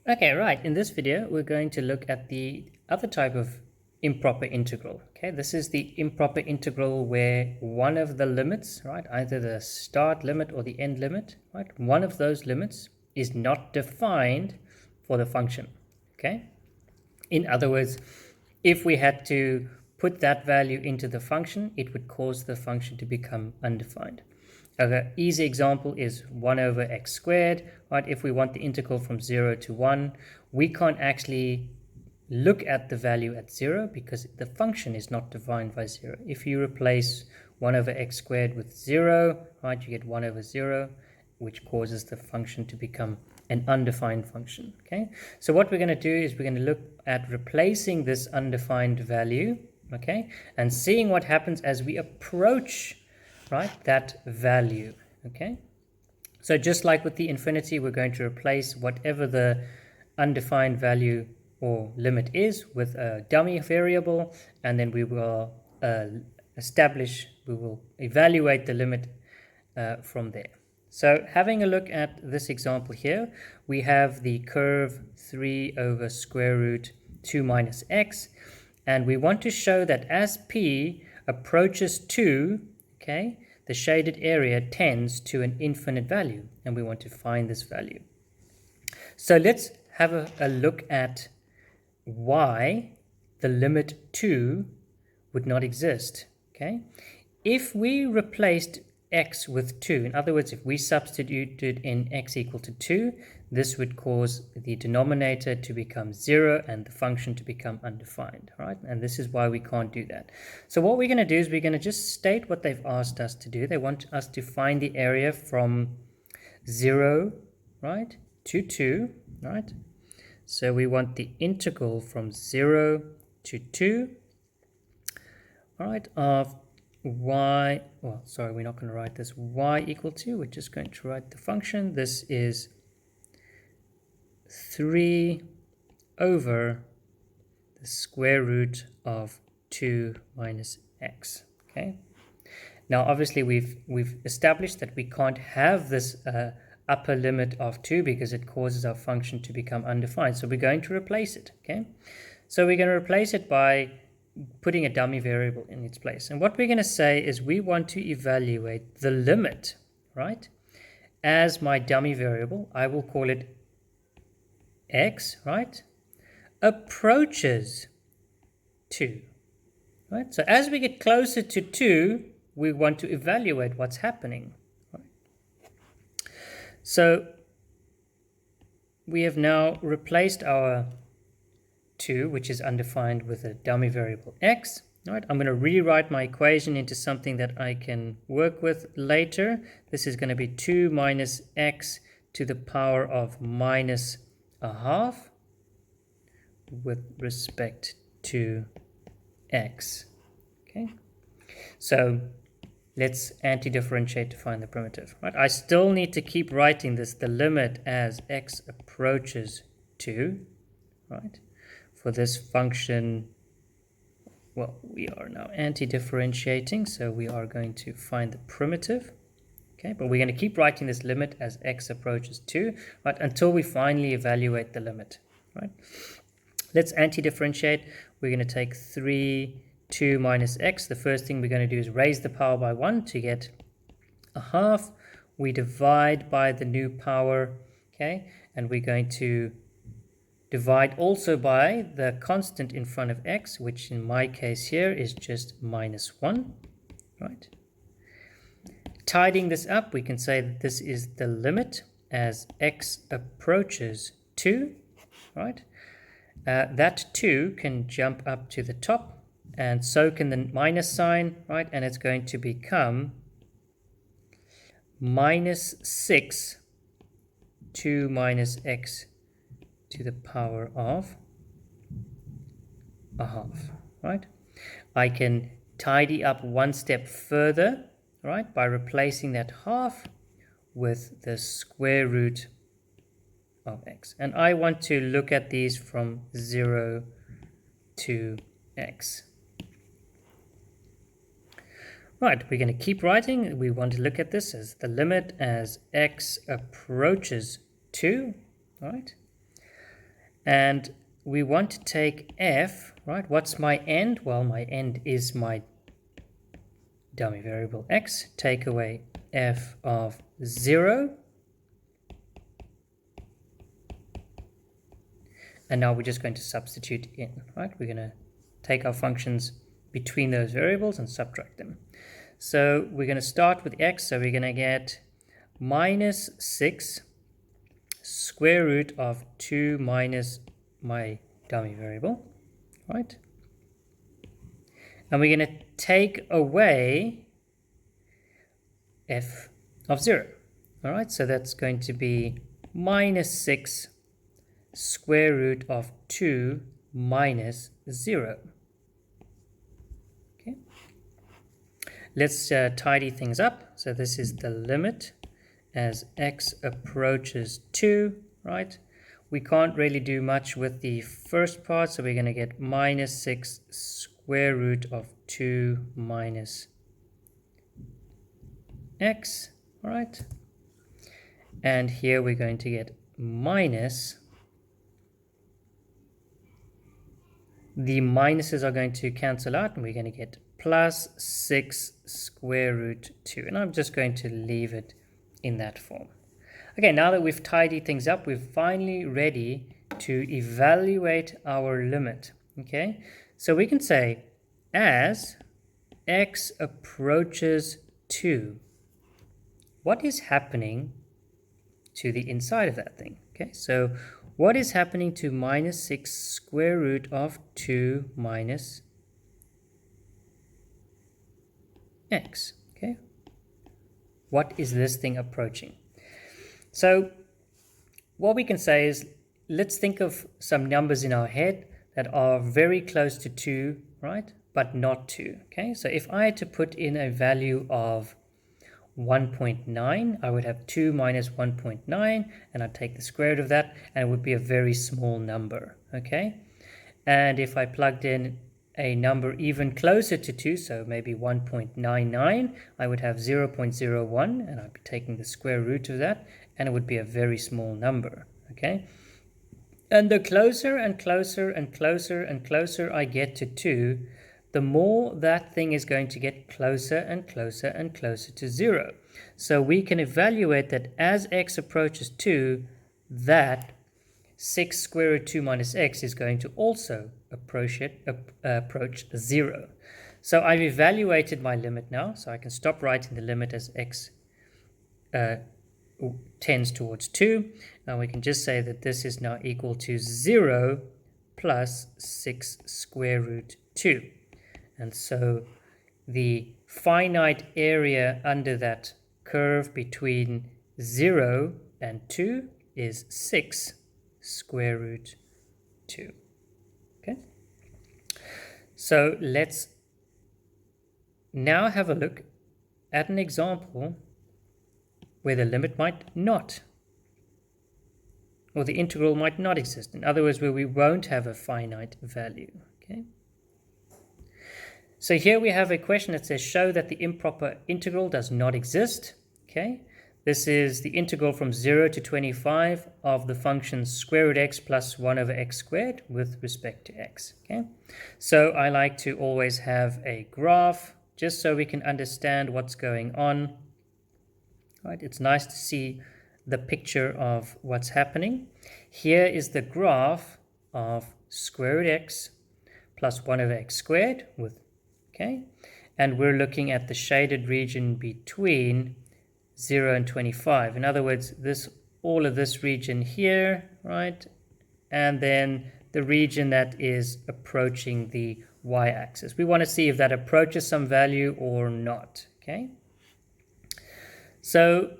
Okay, right. In this video, we're going to look at the other type of improper integral. Okay, this is the improper integral where one of the limits, right, either the start limit or the end limit, right, one of those limits is not defined for the function. Okay, in other words, if we had to put that value into the function, it would cause the function to become undefined. An easy example is 1 over x squared, right? If we want the integral from 0 to 1, we can't actually look at the value at 0 because the function is not defined by 0. If you replace 1 over x squared with 0, right, you get 1 over 0, which causes the function to become an undefined function. Okay, so what we're going to do is we're going to look at replacing this undefined value, okay, and seeing what happens as we approach, right, that value. Okay, so just like with the infinity, we're going to replace whatever the undefined value or limit is with a dummy variable, and then we will we will evaluate the limit from there. So having a look at this example here, we have the curve 3 over square root 2 minus x, and we want to show that as p approaches 2, okay, the shaded area tends to an infinite value, and we want to find this value. So let's have a look at why the limit 2 would not exist. Okay, if we replaced x with 2, in other words, if we substituted in x equal to 2, this would cause the denominator to become 0 and the function to become undefined, right? And this is why we can't do that. So what we're going to do is we're going to just state what they've asked us to do. They want us to find the area from 0, right, to 2, right? So we want the integral from 0 to 2, all right, of y, well, sorry, we're not going to write this y equal to, we're just going to write the function. This is 3 over the square root of 2 minus x. Okay, now obviously we've established that we can't have this upper limit of 2 because it causes our function to become undefined, so we're going to replace it. Okay, so we're going to replace it by putting a dummy variable in its place. And what we're going to say is we want to evaluate the limit, right, as my dummy variable. I will call it x, right, approaches 2, right? So as we get closer to 2, we want to evaluate what's happening, right? So we have now replaced our 2, which is undefined, with a dummy variable x. All right, I'm going to rewrite my equation into something that I can work with later. This is going to be 2 minus x to the power of minus a half with respect to x. Okay, so let's anti-differentiate to find the primitive. Right, I still need to keep writing this, the limit as x approaches 2, right? For this function, well, we are now anti-differentiating, so we are going to find the primitive. Okay, but we're going to keep writing this limit as x approaches 2, right, until we finally evaluate the limit, right? Let's anti-differentiate. We're going to take 2 minus x. The first thing we're going to do is raise the power by 1 to get a half. We divide by the new power, okay, and we're going to divide also by the constant in front of x, which in my case here is just minus 1, right? Tidying this up, we can say that this is the limit as x approaches 2, right? That 2 can jump up to the top, and so can the minus sign, right? And it's going to become minus 6, 2 minus x to the power of a half, right? I can tidy up one step further, right, by replacing that half with the square root of x. And I want to look at these from 0 to x. Right, we're going to keep writing. We want to look at this as the limit as x approaches 2, right? And we want to take f, right? What's my end? Well, my end is my dummy variable x. Take away f of 0. And now we're just going to substitute in, right? We're going to take our functions between those variables and subtract them. So we're going to start with x. So we're going to get minus 6 square root of 2 minus my dummy variable, right? And we're going to take away f of 0. All right, so that's going to be minus 6 square root of 2 minus 0. Okay. Let's tidy things up. So this is the limit as x approaches 2, right? We can't really do much with the first part, so we're going to get minus 6 square root of 2 minus x, all right? And here we're going to get minus, the minuses are going to cancel out, and we're going to get plus 6 square root 2. And I'm just going to leave it in that form. Okay, now that we've tidied things up, we're finally ready to evaluate our limit. Okay, so we can say as x approaches 2, what is happening to the inside of that thing? Okay, so what is happening to minus 6 square root of 2 minus x? Okay, what is this thing approaching? So what we can say is, let's think of some numbers in our head that are very close to 2, right? But not 2, okay? So if I had to put in a value of 1.9, I would have 2 minus 1.9, and I'd take the square root of that, and it would be a very small number, okay? And if I plugged in a number even closer to 2, so maybe 1.99, I would have 0.01, and I'd be taking the square root of that, and it would be a very small number, okay? And the closer and closer and closer and closer I get to 2, the more that thing is going to get closer and closer and closer to 0. So we can evaluate that as x approaches 2, that 6 square root 2 minus x is going to also approach 0. So I've evaluated my limit now, so I can stop writing the limit as x tends towards 2. Now we can just say that this is now equal to 0 plus 6 square root 2. And so the finite area under that curve between 0 and 2 is 6 square root 2. Okay? So let's now have a look at an example where the limit might not, or the integral might not exist. In other words, where we won't have a finite value. Okay. So here we have a question that says, show that the improper integral does not exist. Okay. This is the integral from 0 to 25 of the function square root x plus 1 over x squared with respect to x. Okay. So I like to always have a graph just so we can understand what's going on. Right, it's nice to see the picture of what's happening. Here is the graph of square root x plus 1 over x squared with, okay, and we're looking at the shaded region between 0 and 25. In other words, all of this region here, right, and then the region that is approaching the y-axis. We want to see if that approaches some value or not, okay? So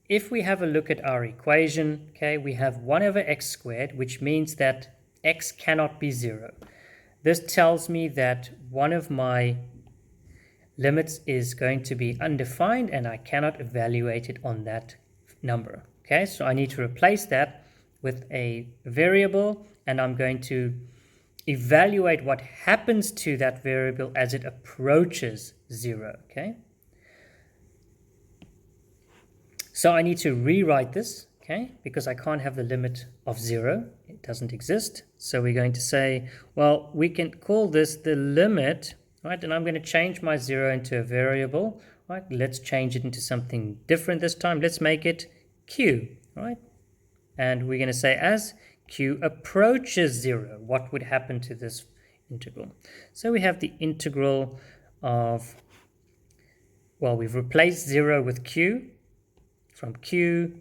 if we have a look at our equation, okay, we have 1 over x squared, which means that x cannot be 0. This tells me that one of my limits is going to be undefined and I cannot evaluate it on that number. Okay, so I need to replace that with a variable, and I'm going to evaluate what happens to that variable as it approaches 0. Okay. So I need to rewrite this, okay, because I can't have the limit of 0. It doesn't exist. So we're going to say, well, we can call this the limit, right? And I'm going to change my 0 into a variable, right? Let's change it into something different this time. Let's make it q, right? And we're going to say as q approaches 0, what would happen to this integral? So we have the integral of, well, we've replaced 0 with q, from q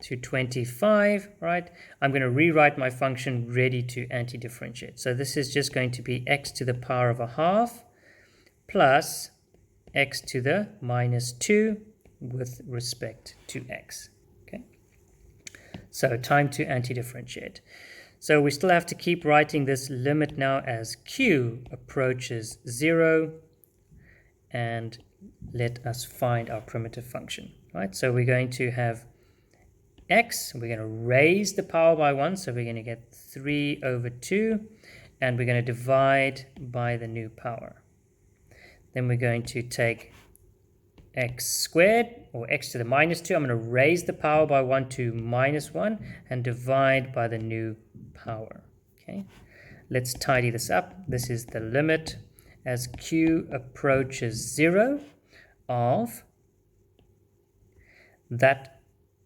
to 25, right? I'm going to rewrite my function ready to anti-differentiate. So this is just going to be x to the power of a half plus x to the minus 2 with respect to x. Okay. So time to anti-differentiate. So we still have to keep writing this limit now as q approaches 0, and let us find our primitive function, right? So we're going to have x, we're going to raise the power by 1, so we're going to get 3 over 2, and we're going to divide by the new power. Then we're going to take x squared, or x to the minus 2. I'm going to raise the power by 1 to minus 1 and divide by the new power. Okay, let's tidy this up. This is the limit as q approaches 0 of that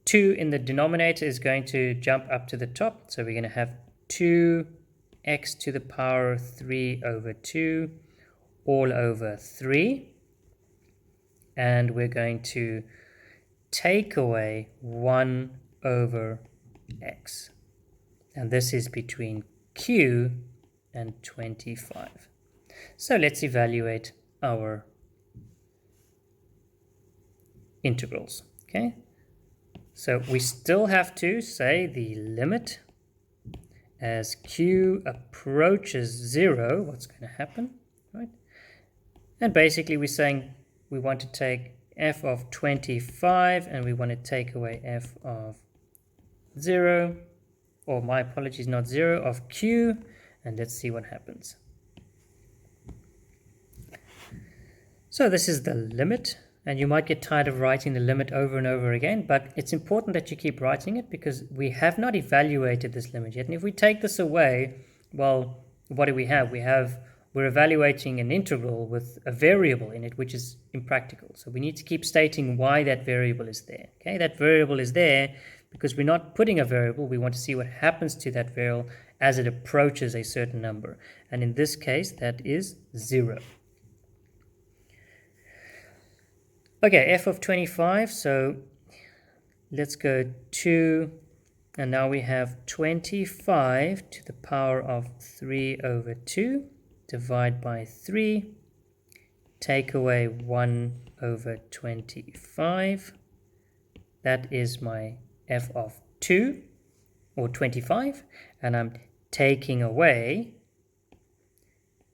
2 in the denominator is going to jump up to the top. So we're going to have 2x to the power of 3 over 2 all over 3. And we're going to take away 1 over x. And this is between q and 25. So let's evaluate our integrals. Okay. So we still have to say the limit as q approaches 0, what's going to happen, right? And basically we're saying we want to take f of 25 and we want to take away f of 0, or my apologies, not 0, of q, and let's see what happens. So this is the limit. And you might get tired of writing the limit over and over again, but it's important that you keep writing it because we have not evaluated this limit yet. And if we take this away, well, what do we have? We're evaluating an integral with a variable in it, which is impractical. So we need to keep stating why that variable is there. Okay, that variable is there because we're not putting a variable. We want to see what happens to that variable as it approaches a certain number. And in this case, that is 0. Okay, f of 25, so let's go 2, and now we have 25 to the power of 3 over 2, divide by 3, take away 1 over 25. That is my f of 2, or 25, and I'm taking away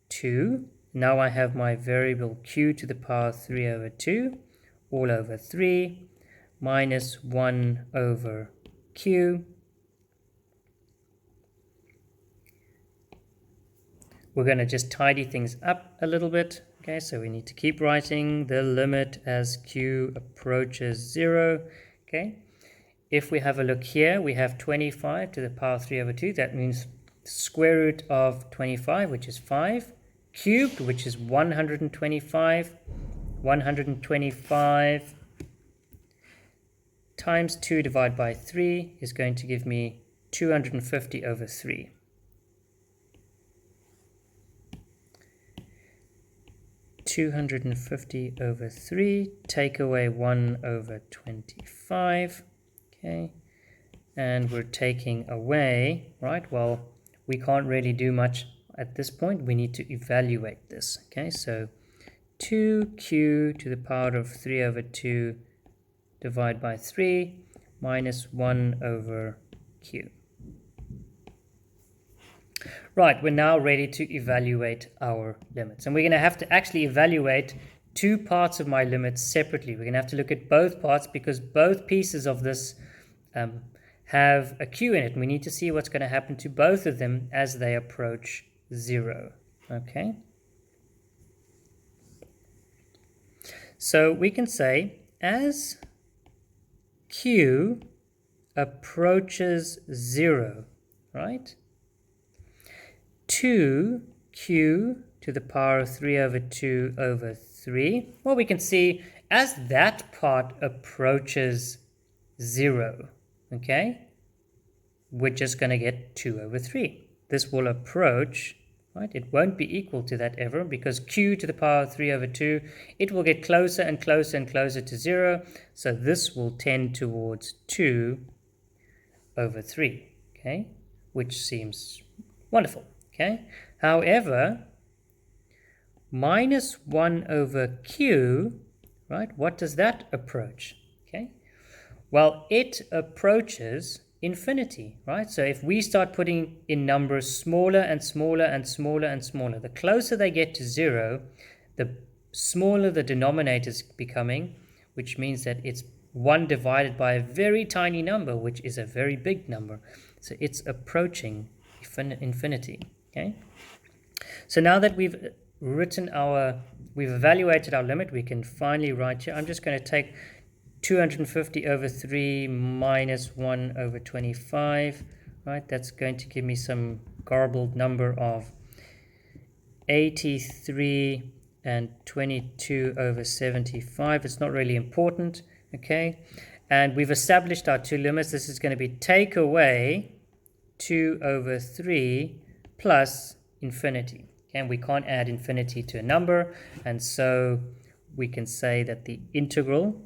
2. Now I have my variable q to the power of 3 over 2, all over 3, minus 1 over q. We're going to just tidy things up a little bit. Okay, so we need to keep writing the limit as q approaches 0. Okay, if we have a look here, we have 25 to the power of 3 over 2. That means square root of 25, which is 5, cubed, which is 125. 125 times 2 divided by 3 is going to give me 250 over 3. 250 over 3, take away 1 over 25, okay, and we're taking away, right, well, we can't really do much at this point, we need to evaluate this, okay, so 2q to the power of 3 over 2 divided by 3 minus 1 over q. Right, we're now ready to evaluate our limits. And we're going to have to actually evaluate two parts of my limits separately. We're going to have to look at both parts because both pieces of this have a q in it. And we need to see what's going to happen to both of them as they approach 0. Okay? So we can say as q approaches 0, right? 2q to the power of 3 over 2 over 3. Well, we can see as that part approaches 0, okay, we're just going to get 2 over 3. This will approach, right? It won't be equal to that ever, because q to the power of 3 over 2, it will get closer and closer and closer to 0. So this will tend towards 2 over 3, okay, which seems wonderful, okay. However, minus 1 over q, right, what does that approach? Okay, well, it approaches infinity, right? So if we start putting in numbers smaller and smaller and smaller and smaller, the closer they get to 0, the smaller the denominator is becoming, which means that it's 1 divided by a very tiny number, which is a very big number. So it's approaching infinity, okay? So now that we've evaluated our limit, we can finally write here. I'm just going to take 250 over 3 minus 1 over 25, right? That's going to give me some garbled number of 83 and 22 over 75. It's not really important, okay? And we've established our two limits. This is going to be take away 2 over 3 plus infinity. Okay? And we can't add infinity to a number, and so we can say that the integral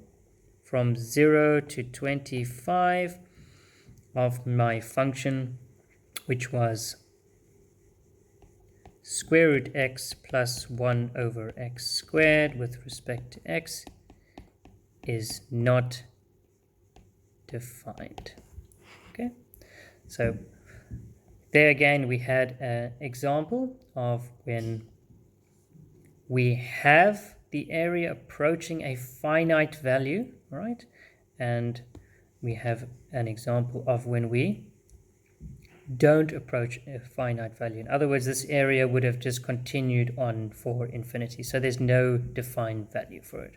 from 0 to 25 of my function, which was square root x plus 1 over x squared with respect to x, is not defined. Okay, so there again we had an example of when we have the area approaching a finite value, right? And we have an example of when we don't approach a finite value. In other words, this area would have just continued on for infinity. So there's no defined value for it.